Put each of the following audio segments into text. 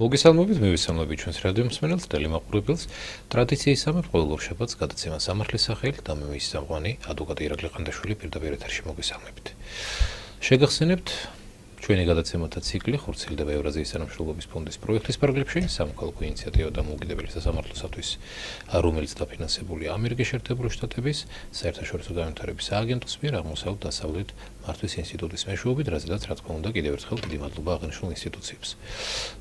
მოგესალმებით, მივესალმებით ჩვენს რადიო მსმენელს, ტელემაყურებელს. ტრადიციისამებრ ყოველ შაბათს გადაცემა სამართლის სახელით და მე მის სამყარო ადვოკატი ირაკლი ყანდაშვილი პირდაპირ ეთერში მოგესალმებით. შეგახსენებთ ჩვენი გადაცემათა ციკლი ხორციელდება ევრაზიის თანამშრომლობის ფონდის პროექტის პარალელში, სამოქალაქო ინიციატივა და მოუგიდებელი სასამართლოსათვის, რომელიც დაფინანსებულია ამერიკის შეერთებული შტატების საერთაშორისო განვითარების სააგენტოს მიერ აღმოსავლეთ-დასავლეთ მართვის ინსტიტუტის მეშვეობით, რაზედაც რა თქმა უნდა კიდევ ერთხელ დიდი მადლობა აღნიშნულ ინსტიტუციებს.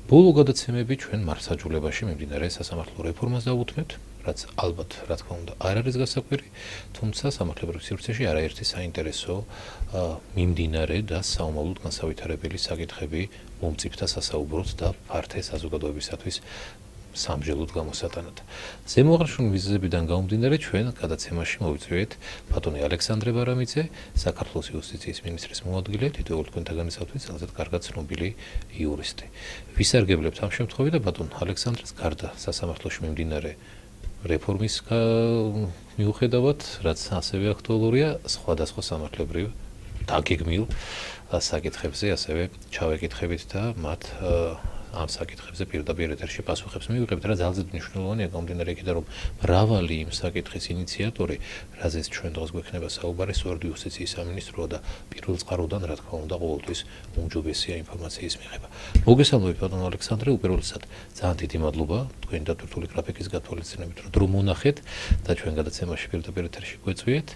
ბოლო გადაცემები ჩვენ მართლმსაჯულებაში მიმდინარე სასამართლო რეფორმას დავუთმევთ, რაც ალბათ რა თქმა უნდა არ არის გასაკვირი, თუმცა სამართლებრივ სივრცეში არაერთი საინტერესო მიმდინარე და საომავლოდ განსავითარებელი საკითხები მომწიფთა სასაუბროდ და ფართე საზოგადოებისათვის სამჯელოდ გამოსატანად. ზემოაღნიშნული მიზეზებიდან გამომდინარე ჩვენ გადაცემაში მოვიწვიეთ ბატონი ალექსანდრე ბარამიძე, საქართველოს იუსტიციის მინისტრის მოადგილე, თითოეულ თქვენთაგანისათვის ძალზედ კარგად ცნობილი იურისტი. ვისარგებლებთ ამ შემთხვევით და ბატონ ალექსანდრეს გარდა სასამართლოში მიმდინარე რეფორმის მიუხედავად, რაც ასევე აქტუალურია, სხვადასხვა სამართლებრივ დაგეგმილ საკითხებზე ასევე ჩავეკითხებით და მათ ამ საკითხებზე პირდაპირ ეთერში პასუხებს მივიღებთ, რა ძალზედ მნიშვნელოვანია გამომდინარე იქიდან, რომ მრავალი იმ საკითხის ინიციატორი, რაზეც ჩვენ დღეს გვექნება საუბარი, სწორედ იუსტიციის სამინისტროა და პირველ წყაროდან, რა თქმა უნდა, ყოველთვის უმჯობესია ინფორმაციის მიღება. მოგესალმებით, ბატონ ალექსანდრე, უპირველესად ძალიან დიდი მადლობა თქვენი დატვირთული გრაფიკის გათვალისწინებით, რომ დრო მონახეთ და ჩვენ გადაცემაში პირდაპირ ეთერში გვეწვიეთ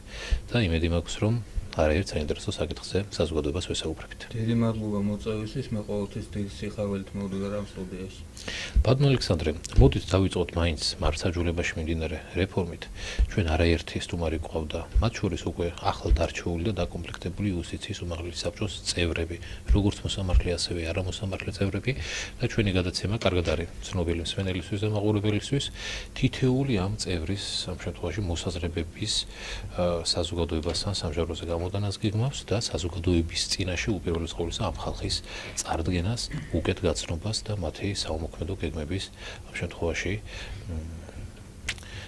და იმედი მაქვს, რომ არაერთ საინტერესო საკითხზე საზოგადოებას ვესაუბრებით. დიდი მადლობა მოწვევისთვის, მე ყოველთვის დიდი სიხარულით მოვდივარ ამ სტუდიაში. ბატონ ალექსანდრე, მოდით დავიწყოთ მაინც მართლმსაჯულებაში მიმდინარე რეფორმით. ჩვენ არაერთი სტუმარი გვყავდა, მათ შორის უკვე ახლად არჩეული და დაკომპლექტებული იუსტიციის უმაღლესი საბჭოს წევრები, როგორც მოსამართლე, ასევე არამოსამართლე წევრები და ჩვენი გადაცემა კარგად არის ცნობილი მსმენელისთვის და მაყურებელისთვის. თითეული ამ წევრის ამ შემთხვევაში მოსაზრებების საზოგადოებასთან სამჟაროზე გამოდანას გიგმავს და საზოგადოების წინაშე უპირველეს ყოვლისა ამ ხალხის წარდგენას, უკეთ გაცნობას და მათი საომოქმედო გეგმების ამ შემთხვევაში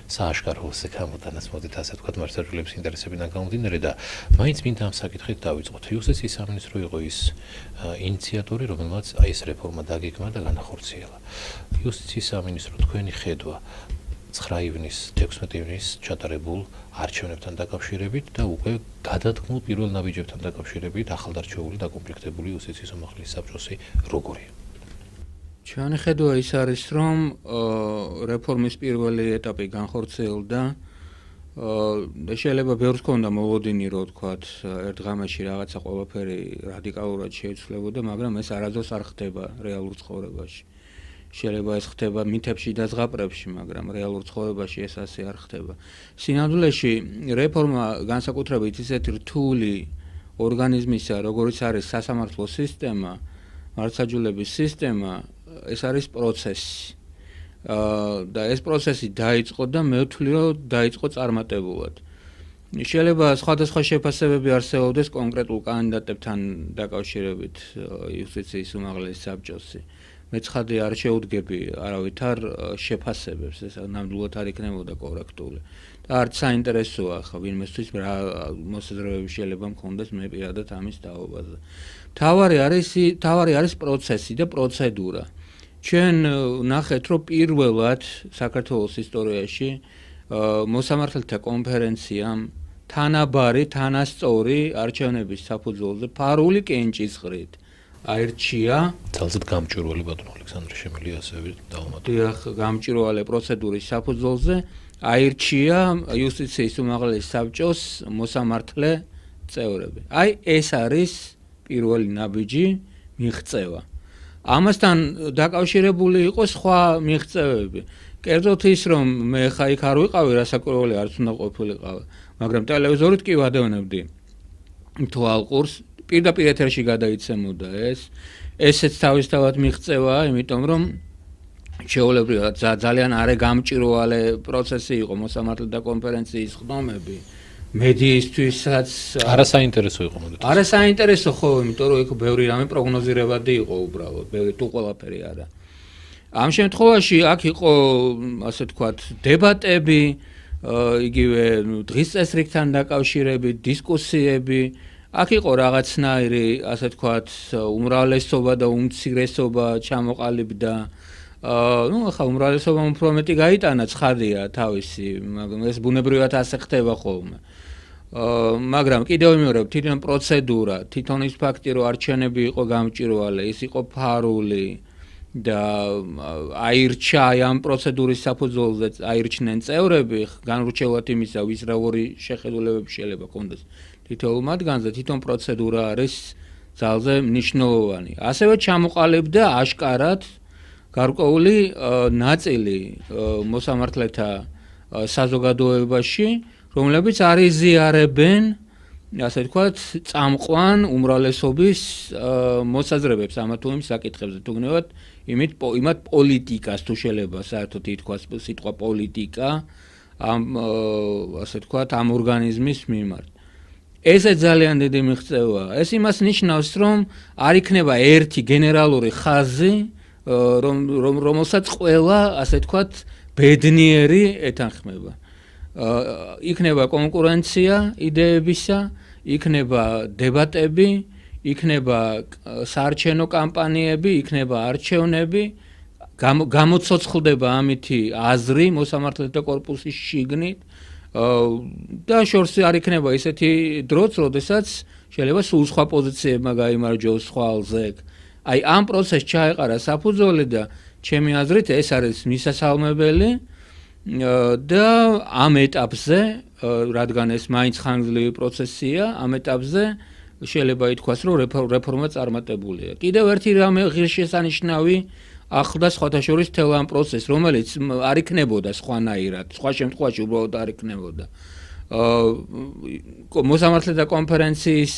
სააშკაროზე გამოდანას, მოდით ასე ვთქვათ, მართლმსაჯულების ინტერესებიდან გამომდინარე და მაინც მინდა ამ საკითხით დავიწყოთ. იუსტიციის სამინისტრო იყო ის ინიციატორი, რომელმაც აი ეს რეფორმა დაგეგმა და განახორციელა. იუსტიციის სამინისტრო თქვენი ხედვა 9 ივნის, 16 ივნის ჩატარებულ არჩევნებთან დაკავშირებით და უკვე გადადგმულ პირველ ნაბიჯებთან დაკავშირებით ახალდარჩეული დაკომპლექტებული იუსტიციის უმაღლესი საბჭოსი როგორია? ჩვენი ხედვა ის არის, რომ რეფორმის პირველი ეტაპი განხორციელდა და შეიძლება ბევრს ქონდა მოლოდინი, რომ ვთქვათ, ერთ ღამეში რაღაცა ყველაფერი რადიკალურად შეიცვლებოდა, მაგრამ ეს არასდროს არ ხდება რეალურ ცხოვრებაში. შეიძლება ეს ხდება მითებში და ზღაპრებში, მაგრამ რეალურ ცხოვრებაში ეს ასე არ ხდება. სინამდვილეში რეფორმა განსაკუთრებით ისეთი რთული ორგანიზმისა, როგორც არის სასამართლო სისტემა, მართლმსაჯულების სისტემა, ეს არის პროცესი. და ეს პროცესი დაიწყო და მე ვთვლი, რომ დაიწყო წარმატებულად. შეიძლება სხვადასხვა შეფასებები არსებობდეს კონკრეტულ კანდიდატებთან დაკავშირებით იუსტიციის უმაღლესი საბჭოსი. მე ცხადე არ შეუდგები არავითარ შეფასებებს, ეს ნამდვილად არ იქნებოდა კორექტული. და არც საინტერესოა ხა ვინმესთვის რა მოსაზრებები შეიძლება მქონდეს მე პირადად ამის დაობაზე. თავარი არის პროცესი და პროცედურა. ჩვენ ნახეთ, რომ პირველად საქართველოს ისტორიაში მოსამართლეთა კონფერენციამ თანაბარი, თანასწორი არჩევნების საფუძველზე ფარული კენჭისყრით აირჩია ძალზედ გამჭვირვალე ბატონ ალექსანდრე შემიძლია ასევე დავამატო. დიახ, გამჭვირვალე პროცედურის საფუძველზე აირჩია იუსტიციის უმაღლესი საბჭოს მოსამართლე წევრები. აი ეს არის პირველი ნაბიჯი მიღწევა. ამასთან დაკავშირებული იყო სხვა მიღწევები. კერძოდ ის, რომ მე ხა იქ არ ვიყავი, რასაკვირველი არც უნდა ყოფილიყავი, მაგრამ ტელევიზორით კი ვადევნებდი თვალყურს. პირდაპირ ეთერში გადაიცემოდა ეს. ესეც თავისთავად მიღწევაა, იმიტომ რომ შეუულებრივად ძალიან არე გამჭვირვალე პროცესი იყო მოსამართლეთა კონფერენციის ხდომები. მედიისთვისაც არასაინტერესო იყო მოდით. არასაინტერესო ხო, იმიტომ რომ იქ ბევრი რამე პროგნოზირებადი იყო უბრალოდ, ბევრი თუ ყველაფერი არა. ამ შემთხვევაში აქ იყო, ასე ვთქვათ, დებატები, იგივე დღის წესრიგთან დაკავშირებით, დისკუსიები, აქ იყო რაღაცნაირი, ასე თქვათ, უმრავლესობა და უმცირესობა ჩამოყალიბდა. ახლა უმრავლესობამ უფრო მეტი გაიტანა ცხადია თავისი, მაგრამ ეს ბუნებრივად ასე ხდება ხოლმე. მაგრამ კიდევ ვიმეორებ, თვითონ პროცედურა, თვითონ ის ფაქტი, რომ არჩევნები იყო გამჭვირვალე, ის იყო ფარული და აირჩა ამ პროცედურის საფუძველზე აირჩნენ წევრები, განურჩევლად იმისა, ვის როგორი შეხედულებები შეიძლება კონდეს თითოეულ მათგანზე, თვითონ პროცედურა არის ძალზე მნიშვნელოვანი. ასევე ჩამოყალიბდა აშკარად გარკვეული ნაწილი მოსამართლეთა საზოგადოებაში, რომლებიც არ იზიარებენ, ასე ვთქვათ, წამყვან უმრავლესობის მოსაზრებებს ამა თუ იმ საკითხებზე. თუნდაც იმათ პოლიტიკას თუ შეიძლება საერთოდ ითქვას სიტყვა პოლიტიკა ამ ასე ვთქვათ, ამ ორგანიზმის მიმართ. ესეც ძალიან დიდი მიღწევაა. ეს იმას ნიშნავს, რომ არ იქნება ერთი გენერალური ხაზი, რომელსაც ყველა, ასე ვთქვათ, ბედნიერი ეთანხმება. იქნება კონკურენცია იდეებისა, იქნება დებატები, იქნება საარჩევნო კამპანიები, იქნება არჩევნები, გამოცოცხლდება ამითი აზრი მოსამართლეთა კორპუსის შიგნით და შორს არ იქნება ისეთი დროც, როდესაც შეიძლება სულ სხვა პოზიციებმა გაიმარჯვოს სხვა აზრზე. აი ამ პროცესს ჩაეყარა საფუძველი და ჩემი აზრით ეს არის მისასალმებელი და ამ ეტაპზე, რადგან ეს მაინც ხანგრძლივი პროცესია, ამ ეტაპზე შეიძლება ითქვას, რომ რეფორმა წარმატებულია. კიდევ ერთი რამე ღირსშესანიშნავი ახლდა სხვათა შორის მთელ ამ პროცესს, რომელიც არ იქნებოდა სხვანაირად, სხვა შემთხვევაში უბრალოდ არ იქნებოდა. მოსამართლეთა კონფერენციის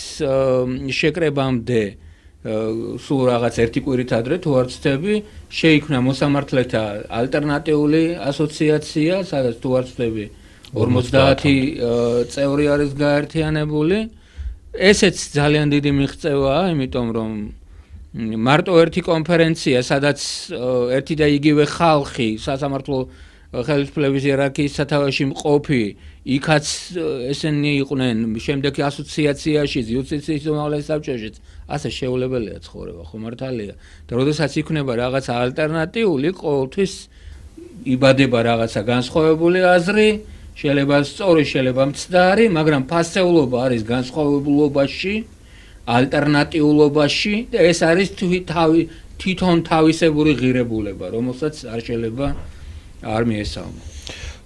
შეკრებამდე სულ რაღაც ერთი კვირით ადრე თუ არ ვცდები, შეიქმნა მოსამართლეთა ალტერნატიული ასოციაცია, სადაც თუ არ ვცდები 50 წევრი არის გაერთიანებული. ესეც ძალიან დიდი მიღწევაა, იმიტომ რომ მარტო ერთი კონფერენცია, სადაც ერთი და იგივე ხალხი, სასამართლო ხელისუფლების იერარქიის სათავეში მყოფი, იქაც ესენი იყვნენ, შემდეგი ასოციაციაში, იუსტიციის უმაღლეს საბჭოშიც, ასე შეუულებელია ცხოვრება, ხო მართალია. და როდესაც იქნება რაღაცა ალტერნატიული, ყოველთვის იბადება რაღაცა განსხვავებული აზრი, შეიძლება სწორი, შეიძლება მცდარი, მაგრამ ფასეულობა არის განსხვავებულობაში, ალტერნატიულობაში და ეს არის თვითონ თავისებური ღირებულება, რომელსაც არ შეიძლება არ მიესალმო.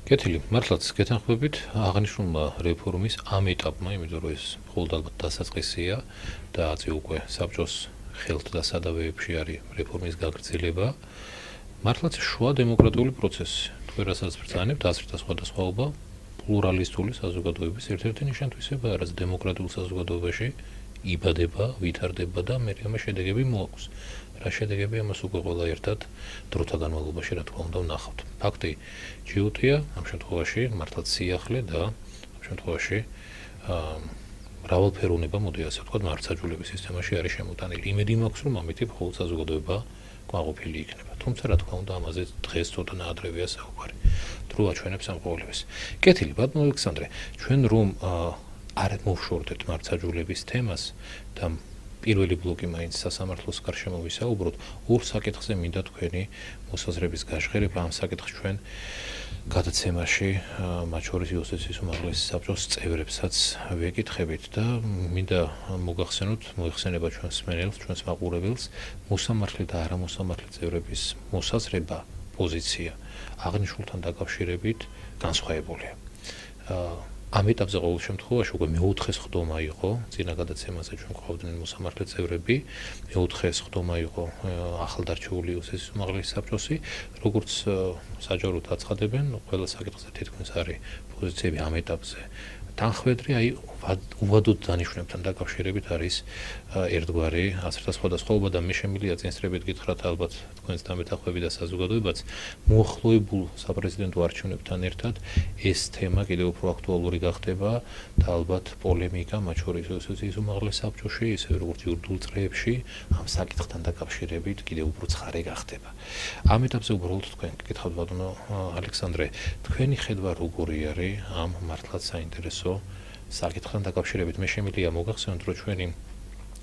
კეთილი, მართლაც გეთანხმებით, აღნიშნულმა რეფორმის ამ ეტაპმა, იმიტომ რომ ეს მხოლოდ ალბათ დასაწყისია და აწი უკვე საბჭოს ხელთ და სადავეებში არის რეფორმის გაგრძელება, მართლაც შუა დემოკრატიული პროცესი. თქვენ რასაც ბრძანებთ, აზრთა სხვადასხვაობა პლურალისტული საზოგადოების ერთ-ერთი ნიშან-თვისებაა, რაც დემოკრატიულ საზოგადოებაში იბადება, ვითარდება და მე ამას შედეგები მოაქვს. რა შედეგები ამას უკვე ყველა ერთად დროთა განმავლობაში რა თქმა უნდა ვნახავთ. ფაქტი ჯიუტია, ამ შემთხვევაში მართლაც სიახლე და ამ შემთხვევაში მრავალფეროვნება, მოდი ასე ვთქვათ, მართლმსაჯულების სისტემაში არის შემოტანილი. იმედი მაქვს, რომ ამით მხოლოდ საზოგადოება კმაყოფილი იქნება. თუმცა რა თქმა უნდა ამაზე დღეს ცოტა ნაადრევია საუბარი. დრო აჩვენებს ამ ყოველებას. კეთილი, ბატონო ალექსანდრე, ჩვენ რომ არ მოვშორდეთ მართლმსაჯულების თემას და პირველი ბლოკი მაინც სასამართლოს გარშემო ვისაუბროთ, ორ საკითხზე მინდა თქვენი მოსაზრების გაშღერება. ამ საკითხს ჩვენ გადაცემაში, მათ შორის იუსტიციის უმაღლეს საბჭოს წევრებსაც ვეკითხებით და მინდა მოიხსენება ჩვენს მსმენელს, ჩვენს მაყურებელს, მოსამართლე და არამოსამართლე წევრების მოსაზრება, პოზიცია აღნიშნულთან დაკავშირებით განსხვავებულია. ამ ეტაპზე ყოველ შემთხვევაში უკვე მეოთხე სხდომა იყო, წინა გადაცემაზე ჩვენ გვყავდნენ მოსამართლე წევრები, მეოთხე სხდომა იყო ახალდარჩეული იუსტიციის უმაღლესი საბჭოსი, როგორც საჯაროდ აცხადებენ, ყველა საკითხზე თითქმის არის პოზიციები ამ ეტაპზე თანხმედრი, აი უვადოდ დანიშნულებთან დაკავშირებით არის ერთგვარი აზრთა სხვადასხვაობა და მე შემიძლია წინსწრებით გითხრათ, ალბათ თქვენს დამეთანხმები და საზოგადოებაც მოახლოებულ საპრეზიდენტო არჩევნებთან ერთად ეს თემა კიდევ უფრო აქტუალური გახდება და ალბათ პოლემიკა მათ შორის იუსტიციის უმაღლეს საბჭოში, ისე როგორც იურიდიულ წრეებში ამ საკითხთან დაკავშირებით კიდევ უფრო ცხარე გახდება. ამ ეტაპზე უბრალოდ თქვენ გითხავთ ბატონო ალექსანდრე, თქვენი ხედვა როგორი არის ამ მართლაც საინტერესო საკითხთან დაკავშირებით მე შემიძლია მოგახსენოთ, რომ ჩვენი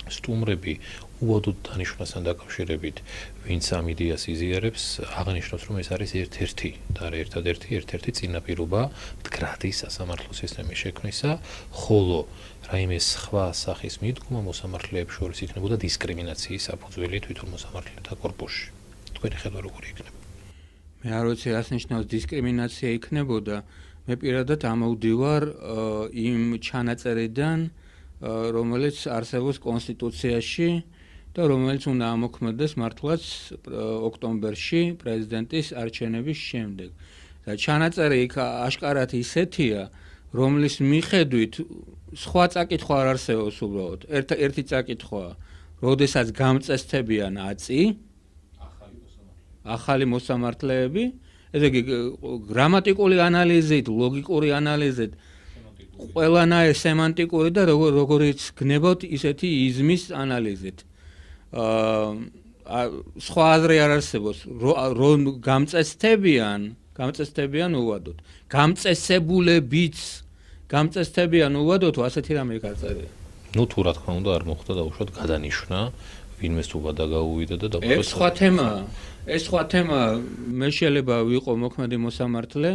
სტუმრები უადოდ დანიშვნასთან დაკავშირებით, ვინც ამ იდეას იზიარებს, აღნიშნავს, რომ ეს არის ერთ-ერთი და ერთ-ერთი წინაპირობა მდგრადი სასამართლო სისტემის შექმნისა, ხოლო რაიმე სხვა სახის მიდგომა მოსამართლეებს შორის იქნებოდა დისკრიმინაციის საფუძველი თვითონ მოსამართლეთა კორპუსში. თქვენი ხედვა როგორი იქნება? მე არ ვიცი, რას ნიშნავს დისკრიმინაცია იქნებოდა. მე პირადად ამოვდივარ იმ ჩანაწერიდან, რომელიც არსებობს კონსტიტუციაში და რომელიც უნდა ამოქმედდეს მართლაც ოქტომბერში პრეზიდენტის არჩევნების შემდეგ. და ჩანაწერი იქ აშკარად ისეთია, რომლის მიხედვით სხვა წაკითხვა არ არსებობს უბრალოდ. ერთი წაკითხვაა, როდესაც გამწესდებიან აწი, ახალი მოსამართლეები, ესე იგი გრამატიკული ანალიზით, ლოგიკური ანალიზით, ყველანაირ სემანტიკური და როგორიც გნებავთ ისეთი იზმის ანალიზით. სხვა აზრი არ არსებობს, რომ გამწესდებიან უვადოდ. გამწესდებიან უვადოდ, ასეთი რამე გაწერია. ნუ თუ რა თქმა უნდა არ მოხდა დაუშვათ გადანიშვნა, ვინმეს თუ გადაგაუვიდა და ეს სხვა თემა, მე შეიძლება ვიყო მოქმედი მოსამართლე,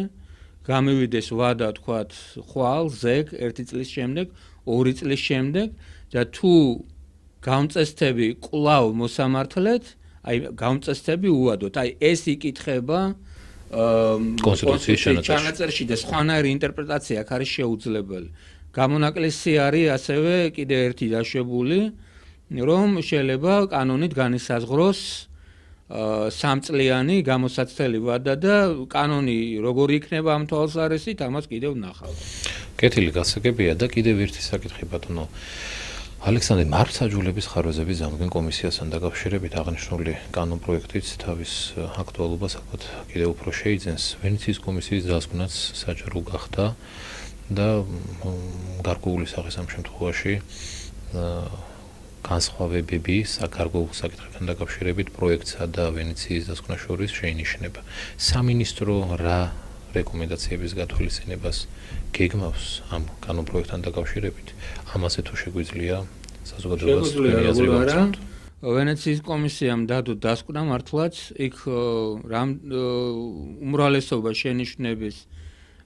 გამივიდეს ვადა თქვათ ხვალ, ზეგ 1 წლის შემდეგ, 2 წლის შემდეგ და თუ გამწესდები კვლავ მოსამართლეთ, აი გამწესდები უვადოთ. აი ეს იკითხება კონსტიტუციის ჩანაწერში და სხვანაირი ინტერპრეტაცია აქ არის შეუძლებელი. გამონაკლისი არის ასევე კიდე ერთი დაშვებული, რომ შეიძლება კანონით განისაზღვროს 3 წლიანი გამოსაცდელი ვადა და კანონი როგორი იქნება ამ თვალსაზრისით, ამას კიდევ ვნახავთ. კეთილი გასაგებია და კიდევ ერთი საკითხი ბატონო. ალექსანდრე მართლმსაჯულების ხარვეზების ზამდგენ კომისიასთან დაკავშირებით აღნიშნული კანონ პროექტიც თავის აქტუალობას ალბათ კიდევ უფრო შეიძენს. ვენეციის კომისიის დასკვნაც საჯარო გახდა და გარკვეული სახის ამ შემთხვევაში განსხვავებები საკარგო საკითხებთან დაკავშირებით პროექტსა და ვენეციის დასკვნა შორის შეინიშნება. სამინისტრო რა რეკომენდაციების გათვალისწინებას გეგმავს ამ კანონ პროექტთან დაკავშირებით? ამაზე თუ შეგვიძლია საზოგადოებას თქვენი აზრი მოგცემთ. ვენეციის კომისიამ დადო დასკვნა მართლაც იქ უმრავლესობა შენიშვნების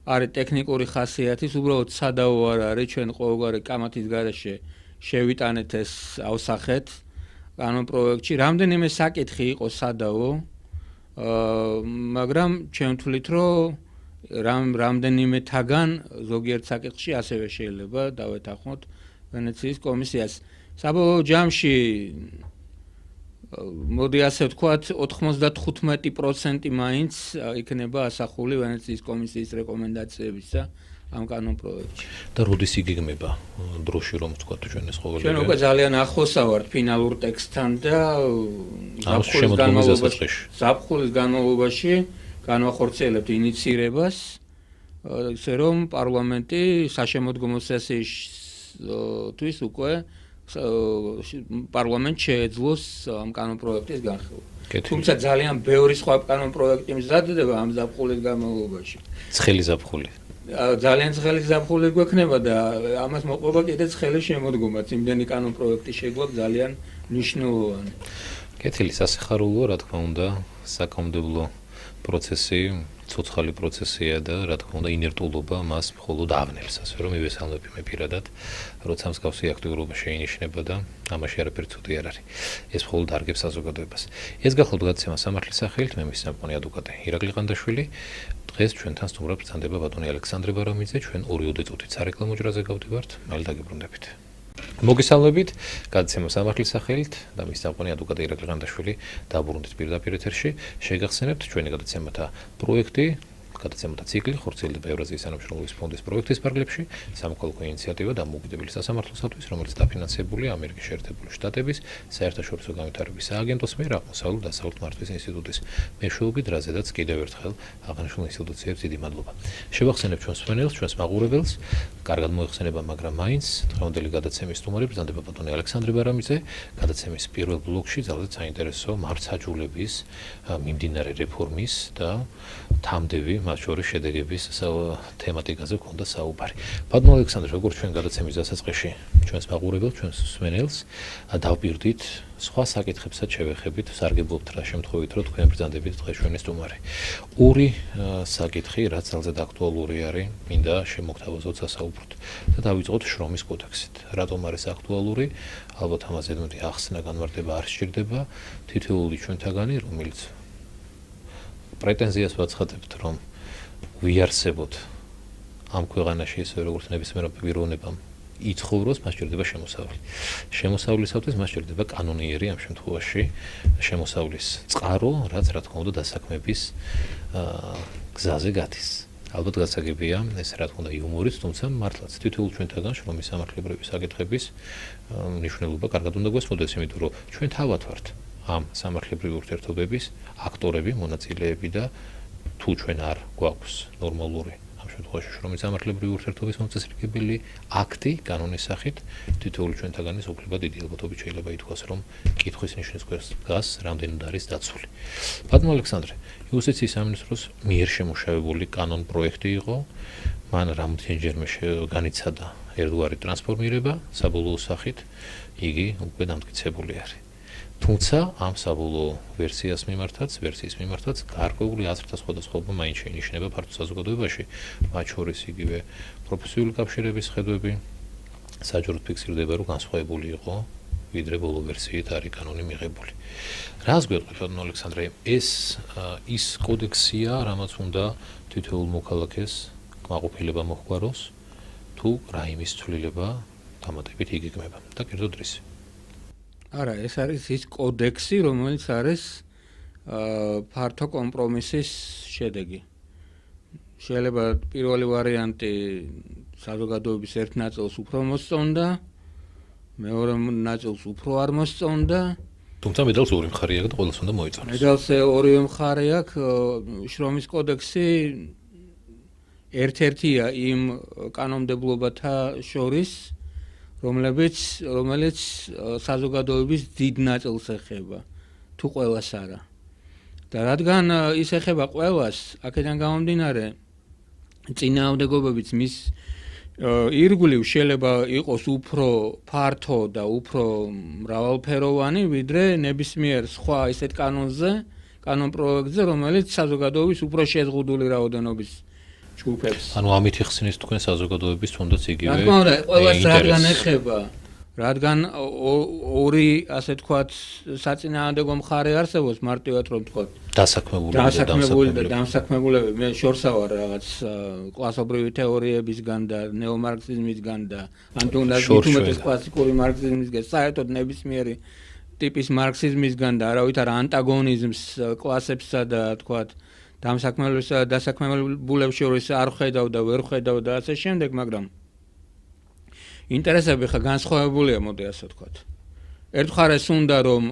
არის ტექნიკური ხასიათის, უბრალოდ სადაო არ არის, ჩვენ ყოველგვარი კამათის გარეშე შევიტანეთ ეს ავსახეთ კანონ პროექტში. რამდენიმე საკითხი იყო სადაო, მაგრამ ჩვენ ვთვლით, რომ რამდენიმე თაგან ზოგიერთ საკითხში ასევე შეიძლება დავეთანხმოთ ვენეციის კომისიას. საბოლოო ჯამში მოდი ასე ვთქვათ 95% მაინც იქნება ასახული ვენეციის კომისიის რეკომენდაციებისა ამ კანონ პროექტში. და როდის იგეგმება დროში რომ ვთქვათ ჩვენ ეს ყოველდღე? ჩვენ უკვე ძალიან ახლოსა ვართ ფინალურ ტექსტთან და ზაფხულის განმავლობაში განვახორციელებთ ინიციირებას, ისე რომ პარლამენტი საშემოდგომო სესიისთვის უკვე პარლამენტს შეეძლოს ამ კანონ პროექტის განხილვა. თუმცა ძალიან ბევრი სხვა კანონ პროექტი მზადდება ამ ზაფხულის განმავლობაში. ცხელი ზაფხული. ძალიან ცხელი ზაფხული გვექნება და ამას მოყვება კიდე ცხელი შემოდგომაც. იმდენი კანონ პროექტი შეგვაქვს ძალიან მნიშვნელოვანი. კეთილი სასიხარულოა, რა თქმა უნდა, საკანონმდებლო პროცესი, ცოცხალი პროცესია და რა თქმა უნდა ინერტულობა მას მხოლოდ ავნებს, ასე რომ მივესალმები მე პირადად, როცა მსგავსი აქტიურობა შეინიშნება და ამაში არაფერი ცუდი არ არის. ეს მხოლოდ არგებს საზოგადოებას. ეს გახლავთ გადაცემა სამართლის სახელით, მე მის სამყარო ადვოკატი ირაკლი ყანდაშვილი. დღეს ჩვენთან სტუმრად ბრძანდება ბატონი ალექსანდრე ბარამიძე, ჩვენ 2 წუთით სარეკლამო ჯრაზე გავდივართ, მალე დაგიბრუნდებით. მოგესალმებით, გადაცემა სამართლის სახელით და მის სამყარო ადვოკატი ირაკლი ყანდაშვილი დაბრუნდით პირდაპირ ეთერში. შეგახსენებთ ჩვენი გადაცემათა პროექტი, გადაცემათა ციკლი ხორციელდება ევრაზიის თანამშრომლობის ფონდის პროექტის პარკლებში, სამოქალაქო ინიციატივა დამოუკიდებელი სასამართლოსათვის, რომელიც დაფინანსებულია ამერიკის შეერთებული შტატების საერთაშორისო განვითარების სააგენტოს მიერ აღმოსავლეთ დასავლეთ მართვის ინსტიტუტის მეშვეობით, რაზედაც კიდევ ერთხელ აღნიშნულ ინსტიტუციებს დიდი მადლობა. შევახსენებთ ჩვენს მსმენელს, ჩვენს მაყურებელს, კარგად მოიხსენება, მაგრამ მაინც დღევანდელი გადაცემის სტუმარი ბრძანდება ბატონი ალექსანდრე ბარამიძე. გადაცემის პირველ ბლოკში ძალზედ საინტერესო მართლმსაჯულების მიმდინარე რეფორმის და თამდევი მათ შორის შედეგების თემატიკაზე გქონდა საუბარი. ბატონო ალექსანდრე, როგორც ჩვენ გადაცემის დასაწყისში ჩვენს მაყურებელს, ჩვენს მსმენელს დავპირდით სხვა საკითხებსაც შევეხებით, სარგებლობთ რა შემთხვევით, რომ თქვენ ბრძანდებით დღეს ჩვენი სტუმარი. ორი საკითხი, რაც ძალზედ აქტუალური არის, მინდა შემოგთავაზოთ სასაუბროდ და დავიწყოთ შრომის კოდექსით. რატომ არის აქტუალური? ალბათ ამაზე მეტი ახსნა განმარტება არ სჭირდება. თითოეული ჩვენთაგანი, რომელიც პრეტენზიას ვაცხადებთ, რომ ვიარსებოთ ამ ქვეყანაში ისე როგორც ნებისმიერ პიროვნებამ იცხოვროს, მას სჭირდება შემოსავალი. შემოსავლისათვის მას სჭირდება კანონიერი ამ შემთხვევაში შემოსავლის წყარო, რაც რა თქმა უნდა დასაქმების გზაზე გადის. ალბათ გასაგებია ეს რა თქმა უნდა იუმორით, თუმცა მართლაც თითოეულ ჩვენთაგან შრომის სამართლებრივი საკითხების მნიშვნელობა კარგად უნდა გვესმოდეს, იმიტომ რომ ჩვენ თავად ვართ ამ სამართლებრივი ურთიერთობების აქტორები, მონაწილეები და თუ ჩვენ არ გვაქვს ნორმალური ამ შემთხვევაში შრომის სამართლებრივი ურთიერთობის მოწესრიგებელი აქტი კანონის სახით, თითოეული ჩვენთაგანის უფლება დიდი ალბათობით შეიძლება ითქვას, რომ კითხვის ნიშნის ქვეშ დგას, რამდენად არის დაცული. ბატონო ალექსანდრე, იუსტიციის სამინისტროს მიერ შემუშავებული კანონ პროექტი იყო, მან რამდენჯერმე განიცადა ერთგვარი ტრანსფორმირება, საბოლოო სახით იგი უკვე დამტკიცებული არის. თუმცა ამ საბოლოო ვერსიის მიმართაც გარკვეული აზრთა სხვადასხვაობა მაინც შეინიშნება ფართო საზოგადოებაში, მათ შორის იგივე პროფესიული კავშირების ხედვები, საჯაროდ ფიქსირდება, რომ განსხვავებული იყო, ვიდრე ბოლო ვერსიით არის კანონი მიღებული. რას გვეტყვით, ბატონო ალექსანდრე, ეს ის კოდექსია, რამაც უნდა თითოეულ მოქალაქეს კმაყოფილება მოჰგვაროს, თუ რაიმის ცვლილება დამატებით იგეგმება და კერძოდ რისი? არა, ეს არის ის კოდექსი, რომელიც არის ფართო კომპრომისის შედეგი. შეიძლება პირველი ვარიანტი საზოგადოების ერთ ნაწილს უფრო მოსწონდა, მეორე ნაწილს უფრო არ მოსწონდა. თუმცა მედალს ორი მხარე აქვს და ყველას უნდა მოიწონოს. მედალს ორივე მხარე აქვს. შრომის კოდექსი ერთ-ერთია იმ კანონმდებლობათა შორის, რომელიც საზოგადოების დიდ ნაწილს ეხება, თუ ყველას არა. და რადგან ის ეხება ყველას, აქედან გამომდინარე, წინააღმდეგობებიც მის ირგვლივ შეიძლება იყოს უფრო ფართო და უფრო მრავალფეროვანი, ვიდრე ნებისმიერ სხვა ისეთ კანონ პროექტზე, რომელიც საზოგადოების უფრო შეზღუდული რაოდენობის ჯგუფებს. ანუ ამით იხსნის თქვენ საზოგადოების თუნდაც იგივე. რა თქმა უნდა, ყველას რადგან ეხება, რადგან ორი ასე თქვათ საწინააღმდეგო მხარე არსებობს, მარტივად რომ თქვათ დასაქმებული და დამსაქმებულები. მე შორსა ვარ რაღაც კლასობრივი თეორიებისგან და ნეომარქსიზმისგან და ან თუნდაც უმეტეს კლასიკური მარქსიზმისგან, საერთოდ ნებისმიერი ტიპის მარქსიზმისგან და არავით არა ანტაგონიზმს კლასებსა და თქვათ დამსაქმებულსა და დასაქმებულებს შორის არ ხედავ და ვერ ხედავ და ასე შემდეგ, მაგრამ ინტერესები ხა განსხვავებულია, მოდი ასე ვთქვათ. ერთ მხარეს უნდა რომ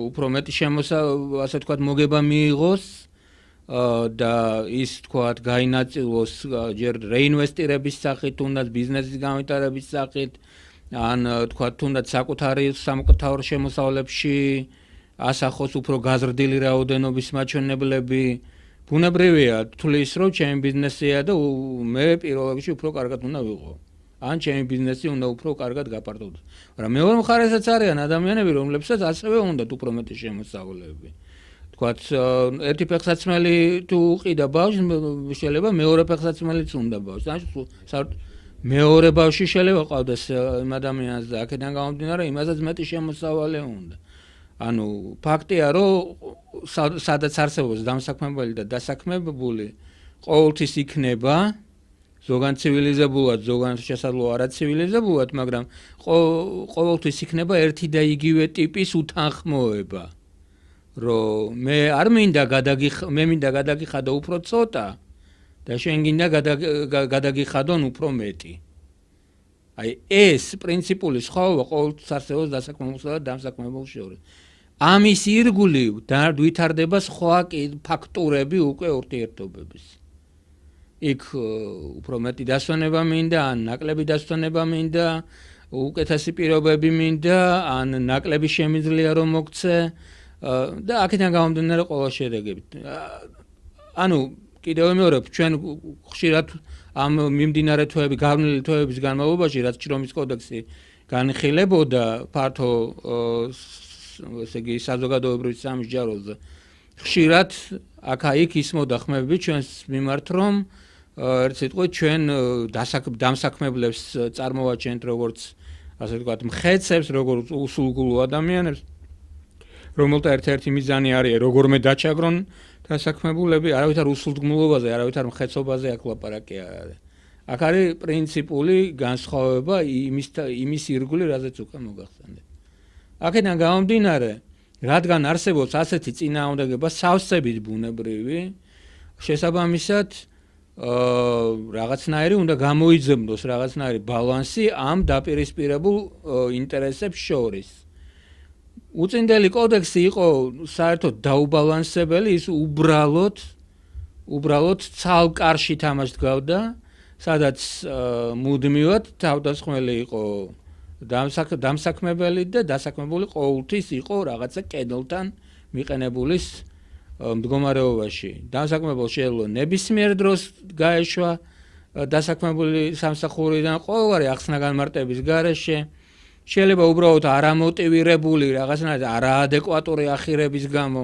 უფრო მეტი ასე ვთქვათ მოგება მიიღოს და ის ვთქვათ გაინაწილოს ჯერ რეინვესტირების სახით, თუნდაც ბიზნესის განვითარების სახით, ან ვთქვათ თუნდაც საკუთარი სამკუთხედო შემოსავლებში ასახოს უფრო გაზრდილი რაოდენობის მაჩვენებლები. ბუნებრივია თulis რომ ჩემი ბიზნესია და მე პირველ რიგში უფრო კარგად უნდა ვიყო. ან ჩემი ბიზნესი უნდა უფრო კარგად გაპარტოვდეს. მაგრამ მეორე მხარესაც არიან ადამიანები, რომლებსაც ასევე უნდათ უფრო მეტი შემოსავლები. თქვათ, ერთი ფეხსაცმელი თუ უყიდა ბავშვს, შეიძლება მეორე ფეხსაცმელიც უნდა ბავშვს. ან მეორე ბავშვი შეიძლება ყავდეს იმ ადამიანს და აქედან გამომდინარე, იმასაც მეტი შემოსავალი უნდა. ანუ ფაქტია, რომ სადაც არსებობს დამსაქმებელი და დასაქმებული, ყოველთვის იქნება ზოგან ცივილიზებულად, ზოგან შესაძლოა არაცივილიზებულად, მაგრამ ყოველთვის იქნება ერთი და იგივე ტიპის უთანხმოება. რომ მე არ მინდა გადაგიხადო უფრო ცოტა და შენ გინდა გადაგიხადონ უფრო მეტი. აი ეს პრინციპული სხვაობა ყოველთვის არსებობს დასაქმებულსა და დამსაქმებულს შორის. ამის ირგვლივ ვითარდება სხვა ფაქტორები უკვე ურთიერთობების. იქ უფრო მეტი დასვენება მინდა, ან ნაკლები დასვენება მინდა, უკეთესი პირობები მინდა, ან ნაკლები შემიძლია რომ მოგცე და აქედან გამომდინარე ყველა შედეგები. ანუ კიდევ ვიმეორებ, ჩვენ ხშირად ამ მიმდინარე თვეები, გავლენილი თვეების განმავლობაში, რაც ჭრომის კოდექსი განიხილებოდა ფართო ესე იგი საზოგადოებრივ სამსჯავროზე, ხშირად აქა-იქ ისმოდა ხმები ჩვენს მიმართ, რომ ერთ სიტყვით ჩვენ დამსაქმებლებს წარმოვაჩენთ როგორც ასე ვთქვათ, მხეცებს, როგორც უსულგულო ადამიანებს, რომელთა ერთ-ერთი მიზანი არის როგორმე დაჩაგრონ დასაქმებულები, არავითარ უსულდგმულობაზე, არავითარ მხეცობაზე აქ ლაპარაკი არ არის. აქ არის პრინციპული განსხვავება იმის ირგვლივ, რაზეც უკვე მოგახსენეთ. აქედან გამომდინარე, რადგან არსებობს ასეთი წინააღმდეგობა სავსებით ბუნებრივი, შესაბამისად რაღაცნაირი უნდა გამოიძებნოს რაღაცნაირი ბალანსი ამ დაპირისპირებულ ინტერესებს შორის. უწინდელი კოდექსი იყო საერთოდ დაუბალანსებელი, ის უბრალოდ ცალკარში თამაშს დგავდა, სადაც მუდმივად თავდასხმელი იყო დამსაქმებელი და დასაქმებული ყოველთვის იყო რაღაცა კედელთან მიყენებულის მდგომარეობაში. დამსაქმებელს შეიძლება ნებისმიერ დროს გაეშვა დასაქმებული სამსახურიდან ყოველგვარი ახსნა განმარტების გარეშე, შეიძლება უბრალოდ არამოტივირებული რაღაცნაირი არაადეკვატური ახირების გამო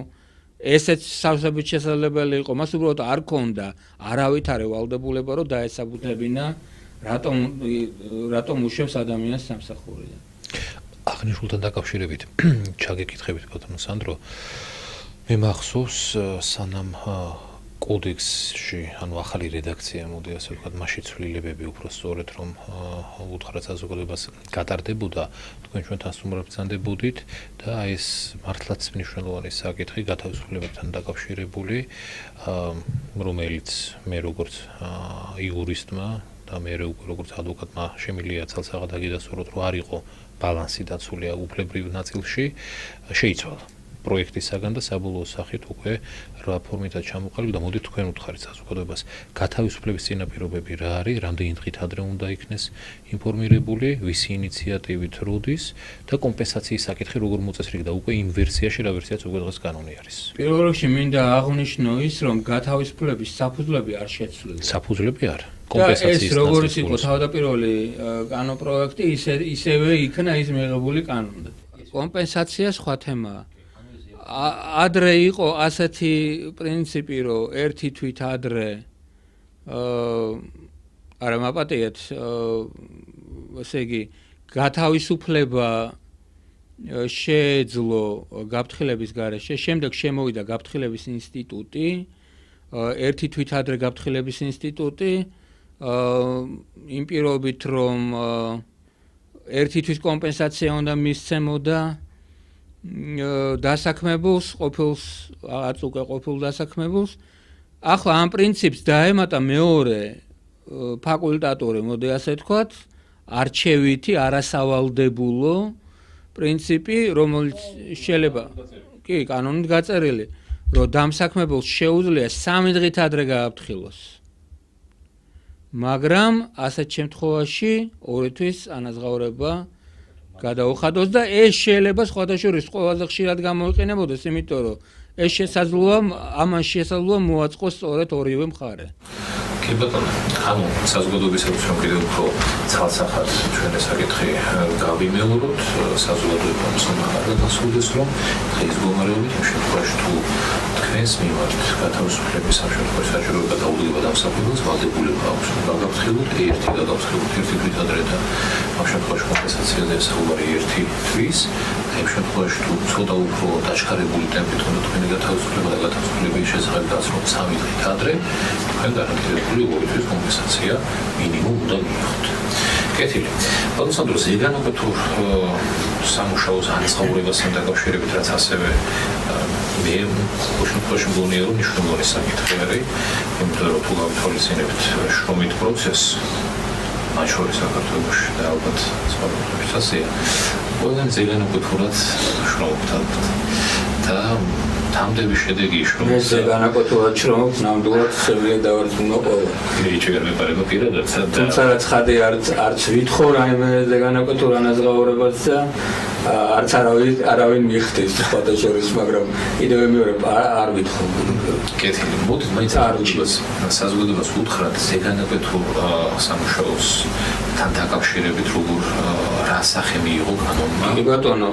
ესეც სავსებით შესაძლებელი იყო, მას უბრალოდ არ ქონდა არავითარი ვალდებულება, რომ დაესაბუთებინა რატომ უშვებს ადამიანს სამსახურიდან. აღნიშნულთან დაკავშირებით ჩაგეკითხებით ბატონო სანდრო, მე მახსოვს სანამ კოდექსში, ანუ ახალი რედაქცია მოდი ასე ვთქვათ, მასში ცვლილებები უფრო სწორედ რომ უთხრათ საზოგადოებას გატარდებოდა, თქვენ ჩვენთან სტუმრად ბრძანდებოდით და ეს მართლაც მნიშვნელოვანი საკითხი გათავისუფლებებთან დაკავშირებული, რომელიც მე როგორც იურისტმა და მე როგორც ადვოკატმა შემიძლია ცალსაღად აგიდასუროთ, რომ არ იყო ბალანსი დაცული უფლებრივ ნაწილში, შეიცვალა პროექტისაგან და საბოლოო სახით უკვე რა ფორმითაც ჩამოყალიბდა. მოდით თქვენ უთხარით საზოგადოებას, გათავისუფლების წინაპირობები რა არის, რამდენი დღით ადრე უნდა იქნეს ინფორმირებული, ვისი ინიციატივით როდის და კომპენსაციის საკითხი როგორ მოწესრიგდა უკვე იმ ვერსიაში, რა ვერსიაც უკვე დღეს კანონი არის. პირველ რიგში მინდა აღვნიშნო ის, რომ გათავისუფლების საფუძვლები არ შეცვლილია. საფუძვლები არ. კომპენსაციის ეს როგორც იყო თავდაპირველი კანონპროექტი, ისევე იქნა ის მიღებული კანონი. კომპენსაცია სხვა თემაა. ადრე იყო ასეთი პრინციპი, რომ ერთი თვით ადრე არა მაპატიეთ, ესე იგი, გათავისუფლება შეეძლო გაფრთხილების გარეშე, შემდეგ შემოვიდა გაფრთხილების ინსტიტუტი, ერთი თვით ადრე გაფრთხილების ინსტიტუტი, იმ პირობით, რომ ერთი თვის კომპენსაცია უნდა მისცემოდა დასაქმებულს, არც უკვე ყოფილ დასაქმებულს. ახლა ამ პრინციპს დაემატა მეორე ფაკულტატური, მოდი ასე ვთქვათ, არჩევითი, არასავალდებულო პრინციპი, რომელიც შეიძლება, კი, კანონით გაწერილი, რომ დამსაქმებულს შეუძლია 3 დღით ადრე გააფრთხილოს. მაგრამ ასეთ შემთხვევაში 2 თვის ანაზღაურება გადაუხადოს და ეს შეიძლება სხვადასხვა ყველაზე ხშირად გამოიყენებოდეს, იმიტომ რომ ეს შესაძლოა, ამან შესაძლოა მოაწყოს სწორედ ორივე მხარე. კი ბატონო, ანუ საზოგადოებისათვის რომ კიდევ უფრო ცალსახად ჩვენ ეს საკითხი გავიმეოროთ, საზოგადოება მოსამართლე არ გასულდეს, რომ დღის მდგომარეობით იმ შემთხვევაში თუ თქვენს მიმართ გათავისუფლების ამ შემთხვევაში საჭიროება დაუდგება დამსაქმებელს, ვალდებულება აქვს გაგაფრთხილოთ ერთი გადავფრთხილოთ ერთი თვით ადრე და ამ შემთხვევაში კომპენსაციაზე საუბარი ერთი თვის, იმ შემთხვევაში თუ ცოტა უფრო დაჩქარებული ტემპით უნდა თქვენი გათავისუფლება და გათავისუფლების შესახებ გაცნო 3 დღით ადრე, თქვენ გარანტირებული 2 თვის კომპენსაცია მინიმუმ უნდა მიიღოთ. კეთილი. ბატონო სანდრო, ზეგანაკეთურ სამუშაოს ანაზღაურებასთან დაკავშირებით, რაც ასევე მე უშვებაში მგონია, რომ მნიშვნელოვანი საკითხი არის, იმიტომ რომ თუ გავითვალისწინებთ შრომით პროცესს, მათ შორის საქართველოში და ალბათ სხვა ქვეყნებშიც, ყველგან ზეგანაკეთურად შრომობთ და თამდები შედეგი ის რომ ეს განაკუთვნილად შრომობ ნამდვილად შეგვიძლია დავარწმუნო ყველა. შეიძლება მეპარება პირადად თუმცა რაც ხადი არც ვითხოვ რაიმე განაკუთვნილ ანაზღაურებას და არც არავინ მიხდის სხვადასხვა, მაგრამ კიდევ მეორე არ ვითხოვ. კეთილი, მოდით მაინც საზოგადოებას უთხრათ ზეგანაკეთულ სამუშაოს თან დაკავშირებით როგორ რა სახე მიიღო კანონმა. კი ბატონო.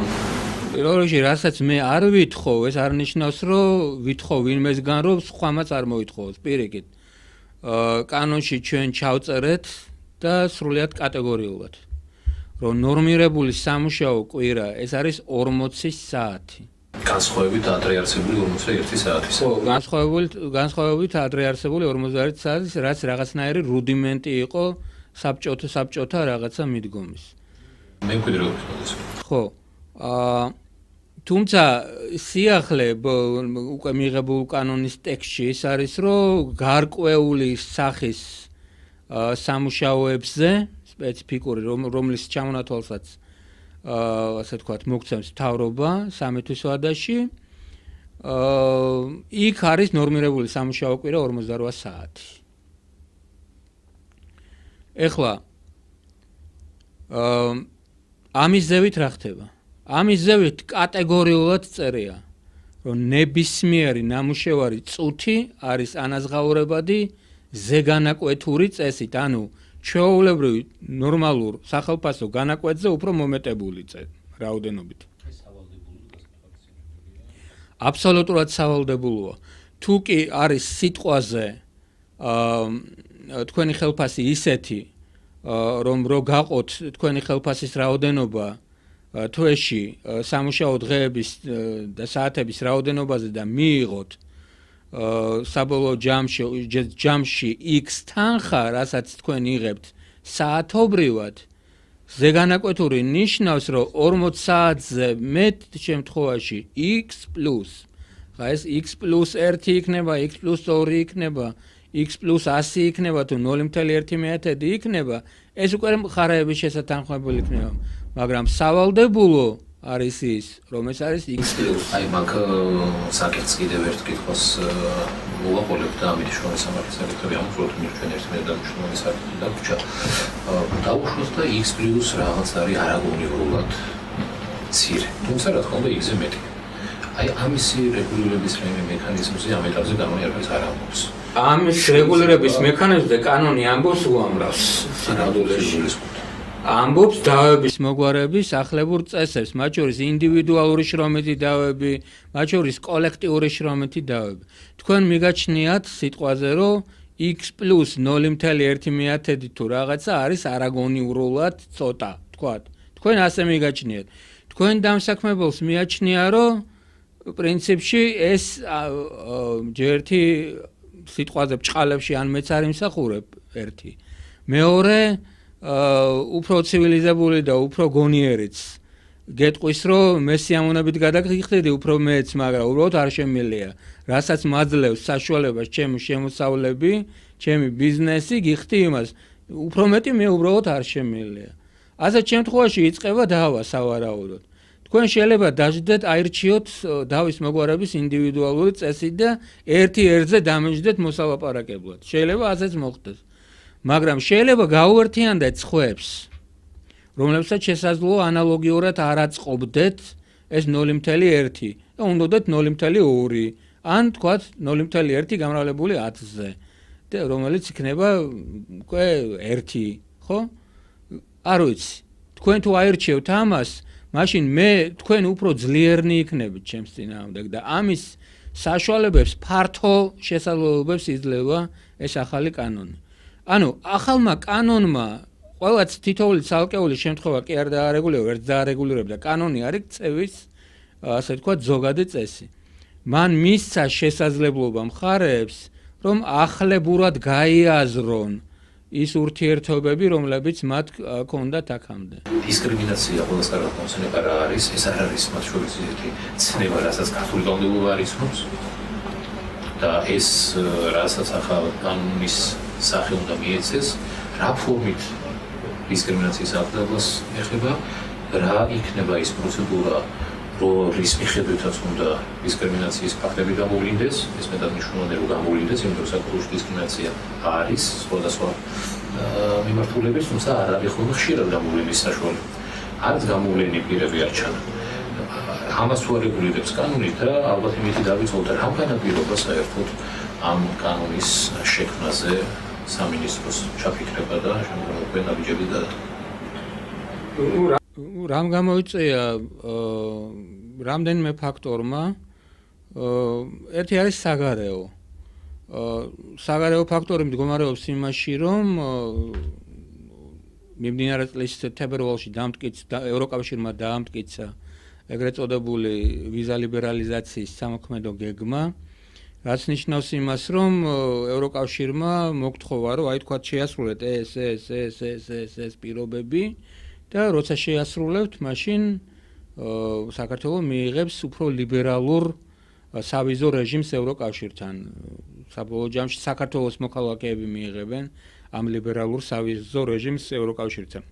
პირველ რიგში რასაც მე არ ვითხოვ, ეს არ ნიშნავს, რომ ვითხოვ ვინმესგან, რომ სხვამაც არ მოითხოვოს. პირიქით. კანონში ჩვენ ჩავწერეთ და სრულიად კატეგორიულად. რომ ნორმირებული სამუშაო კვირა ეს არის 40 საათი. განსხვავებით ადრე არსებული 41 საათის. ხო, განსხვავებით ადრე არსებული 41 საათის, რაც რაღაცნაირი რუდიმენტი იყო საბჭოთა რაღაცა მიდგომის. მე მკვიდრი ვიყავს. ხო. თუმცა სიახლე უკვე მიღებულ კანონის ტექსტში ის არის, რომ გარკვეული სახის სამუშაოებზე სპეციფიკური რომლის ჩამონათვალსაც ასე ვთქვათ მოგცემს მთავრობა 3 თვის ვადაში იქ არის ნორმირებული სამუშაო კვირა 48 საათი. ეხლა ამის ზევით რა ხდება? ამის ზევით კატეგორიულად წერია, რომ ნებისმიერი ნამუშევარი წუთი არის ანაზღაურებადი ზეგანაკვეთური წესით, ანუ ჩვეულებრივი ნორმალურ სახელფასო განაკვეთზე უფრო მომეტებული რაოდენობით. აბსოლუტურად სავალდებულოა. თუ კი არის სიტყვაზე თქვენი ხელფასი ისეთი, რომ რო გაყოთ თქვენი ხელფასის რაოდენობა თვეში სამუშაო დღეების და საათების რაოდენობაზე და მიიღოთ საბოლოო ჯამში X თანხა, რასაც თქვენ იღებთ საათობრივად, ზეგანაკვეთური ნიშნავს, რომ 40 საათზე მეტ შემთხვევაში X+. ხა ეს X+1 იქნება, X+2 იქნება, X+100 იქნება თუ 0.1 იქნება, ეს უკვე მხარეების შესათანხმებელი იქნება. მაგრამ სავალდებულო არის ის, რომ ეს არის X+. აი მაგ საკითხს კიდევ ერთ კითხვას მოვაყოლებ და ამით შრომის სამართლის საკითხები ამხვროთ ჩვენ ერთმანეთს და შრომის საკითხი დაგვრჩა. დაუშვოთ და X+ რაღაც არის არაგონიურად მცირე. თუმცა რა თქმა უნდა X-ზე მეტი. აი ამისი რეგულირების მექანიზმზე ამ ეტაპზე კანონი არ ამბობს. ამის რეგულირების მექანიზმზე კანონი ამბობს უამრავს. ამბობს დავების მოგვარების ახლებურ წესებს, მათ შორის ინდივიდუალური შრომითი დავები, მათ შორის კოლექტიური შრომითი დავები. თქვენ მიგაჩნიათ სიტყვაზე, რომ X+0.1 თუ რაღაცა არის არაგონიურად ცოტა, თქვათ. თქვენ ასე მიგაჩნიათ. თქვენ დამსაქმებელს მიაჩნია, რომ პრინციპში ეს ჯერთი სიტყვაზე ბჭყალებში ან მეც არ იმსახურებ ერთი. მეორე უფრო ცივილიზებული და უფრო გონიერიც გეტყვის, რომ მე სიამოვნებით გადაგიხდები უფრო მეც, მაგრამ უბრალოდ არ შემიძლია. რასაც მაძლევს საშუალებას ჩემი შემოსავლები, ჩემი ბიზნესი, გიხდი იმას, უფრო მეტი მე უბრალოდ არ შემიძლია. ასეთ შემთხვევაში იწყება დავა სავარაუდოდ. თქვენ შეიძლება დაждდეთ აირჩიოთ დავის მოგვარების ინდივიდუალური წესი და ერთი ერთზე დამეჯდეთ მოსალაპარაკებლად. შეიძლება ასეც მოხდეს. მაგრამ შეიძლება გაუერთიანდეთ სხვებს, რომლებსაც შესაძლოა ანალოგიურად არ აწყობდეთ ეს 0.1 და უნდათ 0.2 ან თქვათ 0.1 გამრავლებული 10-ზე და რომელიც იქნება უკვე 1, ხო? არ ვიცი. თქვენ თუ აირჩევთ ამას, მაშინ მე თქვენ უფრო ძლიერნი იქნებით ჩემს წინააღმდეგ და ამის საშუალებებს ფართო შესაძლებლობებს იძლევა ეს ახალი კანონი. ანუ ახალმა კანონმა ყველაც თითოეული ცალკეული შემთხვევა კი არ დაარეგულირება, ვერც დაარეგულირებდა. კანონი არის წევის, ასე ვთქვათ, ზოგადი წესი. მან მისცა შესაძლებლობა მხარეებს, რომ ახლებურად გაიაზრონ ის ურთიერთობები, რომლებიც მათ ჰქონდათ აქამდე. დისკრიმინაცია ყოველს კარგად მომცემება რა არის, ეს არ არის მათ შორის ისეთი ცნება, რასაც ქართული კანონმდებლობა არ იცნობს და ეს რასაც ახალ კანონის სახე უნდა მიეცეს, რა ფორმით დისკრიმინაციის აღდგენას ეხება, რა იქნება ის პროცედურა, რის მიხედვითაც უნდა დისკრიმინაციის ფაქტები გამოვლინდეს, ეს მეტად მნიშვნელოვანია რომ გამოვლინდეს, იმიტომ რომ საქართველოში დისკრიმინაცია არის სხვადასხვა მიმართულების, თუმცა არ არის ხოლმე ხშირად გამოვლენის საშუალება. არც გამოვლენი პირები არ ჩანან. ამას თუ არ რეგულირებს კანონი და ალბათ იმითი დავიწყოთ, რომ ამ განაპირობა საერთოდ ამ კანონის შექმნაზე სამინისტროს ჩაფიქრება და შემდგომ უკვე ნაბიჯები გადადგა. რამ გამოიწვია რამდენიმე ფაქტორმა ერთი არის საგარეო საგარეო ფაქტორი მდგომარეობს იმაში რომ მიმდინარე წლის თებერვალში ევროკავშირმა დაამტკიცა ეგრეთ წოდებული ვიზა ლიბერალიზაციის სამოქმედო გეგმა რაც ნიშნავს იმას რომ ევროკავშირმა მოგთხოვა რომ აი თქვა შეასრულეთ ეს პირობები და როცა შეასრულებთ, მაშინ საქართველოს მიიღებს უფრო ლიბერალურ სავიზო რეჟიმს ევროკავშირთან. საბოლოო ჯამში საქართველოს მოქალაქეები მიიღებენ ამ ლიბერალურ სავიზო რეჟიმს ევროკავშირთან.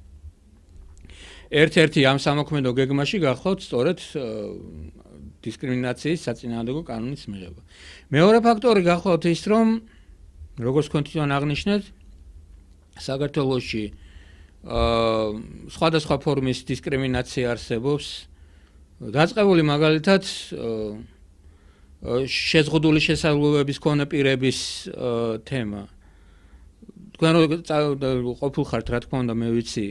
ერთ-ერთი ამ სამოქმედო გეგმაში გახლავთ სწორედ დისკრიმინაციის საწინააღმდეგო კანონის მიღება. მეორე ფაქტორი გახლავთ ის, რომ როგორც თქვენ აღნიშნეთ, საქართველოში სხვადასხვა ფორმის დისკრიმინაცია არსებობს. დაწყებული მაგალითად შეზღუდული შესაძლებლობების მქონე პირების თემა. თქვენ ყოფილ ხართ, რა თქმა უნდა, მე ვიცი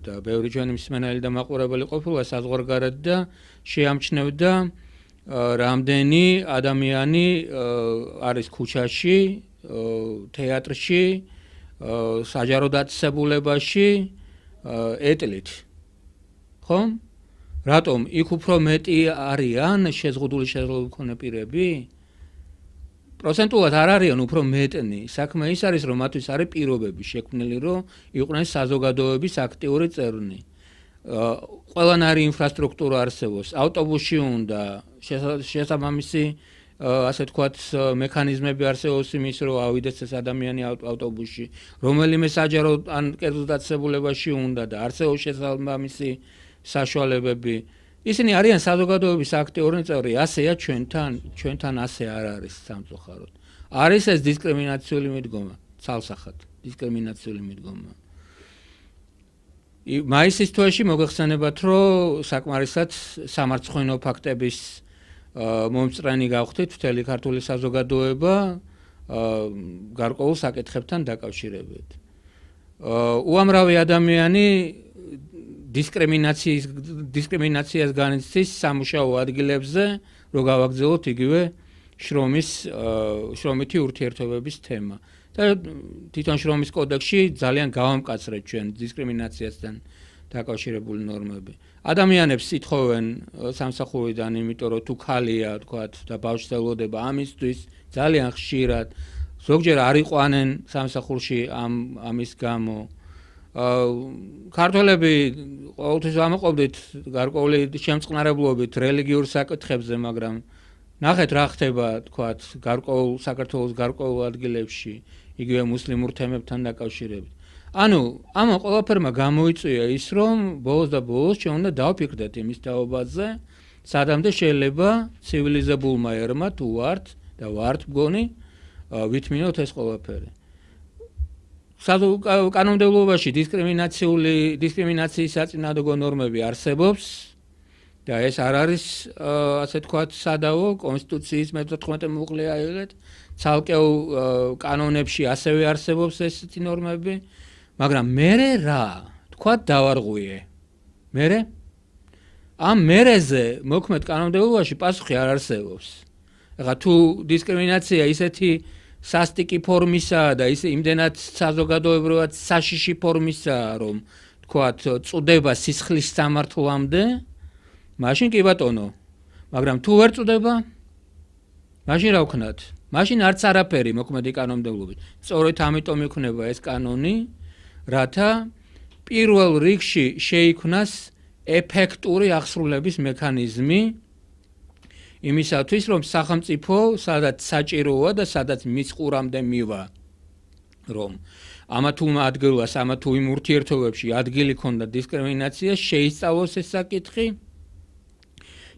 და ბევრი ჩვენი მსმენელი და მაყურებელი ყოფილა საზღვარგარეთ და შეამჩნევდა რამდენი ადამიანი არის ქუჩაში, თეატრში საჯარო დაწესებულებაში ეტლით. ხო? რატომ იქ უფრო მეტი არიან შეზღუდული შესაძლებლობები მქონე პირები? პროცენტულად არ არიან უფრო მეტნი. საქმე ის არის, რომ მათთვის არის პირობები შექმნილი, რომ იყვნენ საზოგადოების აქტიური წევრნი. ყველანაირი ინფრასტრუქტურა არსებობს. ავტობუსში უნდა შესაბამისი ასე თქვათ მექანიზმები არსებობს იმის რომ ავიდეს ეს ადამიანი ავტობუსში რომელიმე საჯარო ან კერძო დაწესებულებაში უნდა და არსებობს შესაბამისი საშუალებები ისინი არიან საზოგადოების აქტიური წევრი ასეა ჩვენთან ასე არ არის სამწუხაროდ არის ეს დისკრიმინაციული მიდგომა ცალსახად დისკრიმინაციული მიდგომა მაისის თვეში მოგეხსენებათ რომ საკმარისად სამარცხვინო ფაქტების მომწრენი გავხდით მთელი ქართული საზოგადოება გარკვეულ საკითხებთან დაკავშირებით. უამრავი ადამიანი დისკრიმინაციას განიცდის სამუშაო ადგილებზე, რომ გავაგრძელოთ იგივე შრომითი ურთიერთობების თემა. და თვითონ შრომის კოდექსში ძალიან გავამკაცრეთ ჩვენ დისკრიმინაციასთან დაკავშირებული ნორმები. ადამიანებს ითხოვენ სამსახურიდან, იმიტომ რომ თუ ქალია, თქვათ, და ბავშვს ელოდება ამისთვის ძალიან ხშირად ზოგჯერ არ იყვანენ სამსახურში ამის გამო. ქართველები ყოველთვის ამოყობდით გარკვეული შემწყნარებლობით რელიგიურ საკითხებზე, მაგრამ ნახეთ რა ხდება, თქვათ, გარკვეულ საქართველოს გარკვეულ ადგილებში, იგივე მუსლიმურ თემებთან დაკავშირებით. ანუ ამ ყველაფერმა გამოიწვია ის რომ ბოლოს და ბოლოს ჩვენ უნდა დავფიქრდეთ იმის თაობაზე სადამდე შეიძლება ცივილიზებულმა ერმა თუ ვართ და ვართ მგონი ვითმინოთ ეს ყველაფერი კანონმდებლობაში დისკრიმინაციის საწინააღმდეგო ნორმები არსებობს და ეს არ არის ასე თქვათ სადავო კონსტიტუციის მე-14 მოკლე აიღეთ ცალკეულ კანონებში ასევე არსებობს ესეთი ნორმები მაგრამ მერე რა თქვათ დავარღვიე მერე ამ მერეზე მოქმედ კანონმდებლობაში პასუხი არ არსებობს ეხლა თუ დისკრიმინაცია ისეთი სასტიკი ფორმისაა და ისე იმდენად საზოგადოებრივად საშიში ფორმისაა რომ თქვათ წუდება სისხლის სამართლამდე მაშინ კი ბატონო მაგრამ თუ ვერ წუდება მაშინ რა ვქნათ მაშინ არც არაფერი მოქმედი კანონმდებლობით სწორედ ამიტომ იქნება ეს კანონი რათა პირველ რიგში შეიქმნას ეფექტური აღსრულების მექანიზმი იმისათვის რომ სახელმწიფო სადაც საჭიროა და სადაც მის ყურამდე მივა რომ ამა თუ ადგილას ამა თუ იმ ურთიერთობებში ადგილი ქონდა დისკრიმინაცია შეისწავლოს ეს საკითხი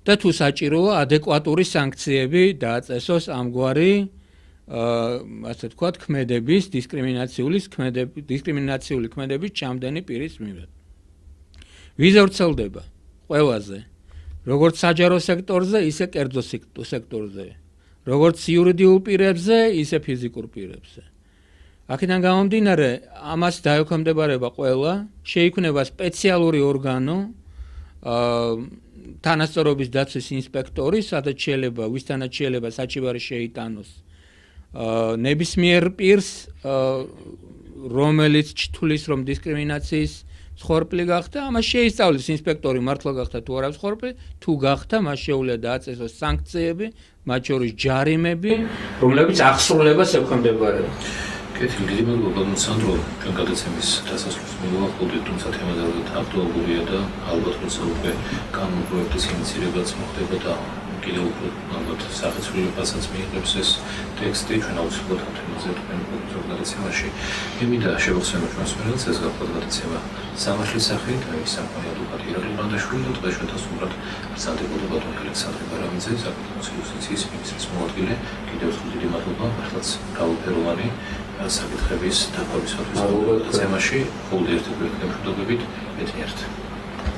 და თუ საჭიროა ადეკვატური სანქციები დააწესოს ამგვარი ასე ვთქვათ, ქმედების დისკრიმინაციული ქმედების ჩამდენი პირის მიმართ. ვიზა ვრცელდება ყველაზე, როგორც საჯარო სექტორზე, ისე კერძო სექტორზე, როგორც იურიდიულ პირებზე, ისე ფიზიკურ პირებზე. აქედან გამომდინარე, ამას დაექვემდებარება ყველა, შეიქმნება სპეციალური ორგანო, თანასწორობის დაცვის ინსპექტორი, სადაც შეიძლება, ვისთანაც შეიძლება საჩივარი შეიტანოს ნებისმიერ პირს, რომელიც ჩთulis რომ დისკრიმინაციის მსხვერპლი გახდა, ამას შეისწავლის ინსპექტორი მართლა გახდა თუ არა მსხვერპლი, თუ გახდა, მას შეუძლია დააწესოს სანქციები, მათ შორის ჯარიმები, რომლებიც აღსრულებას ექვემდებარება. კეთილი, დიდი მადლობა სანდრო, ჩვენ გადაცემის დასასრულს მივუახლოვდით, თუმცა თემა ძალიან აქტუალურია და ალბათ როცა უკვე კანონ პროექტის ინიცირებაც მოხდება და კიდევ უფრო ალბათ სახეცვლილებას მიიღებს ეს ტექსტი, ჩვენ აუცილებლად ამ თემაზე თქვენ პოდკასტ გადაცემაში ემიდა შევახსენოთ ჩვენს მეგობრებს, ეს გახლავთ გადაცემა სამართლის სახით, ამის სამყარო ადვოკატი ირაკლი ყანდაშვილი და დღეს ჩვენთან სულ სანდებოდა ბატონი ალექსანდრე ბარამიძე, საქართველოს იუსტიციის მინისტრის მოადგილე. კიდევ ერთხელ დიდი მადლობა, მართლაც მრავალფეროვანი საკითხების დაკვირვებისათვის გადაცემაში. ხოლმე ერთ-ერთი მშვიდობით, ბედნიერთ.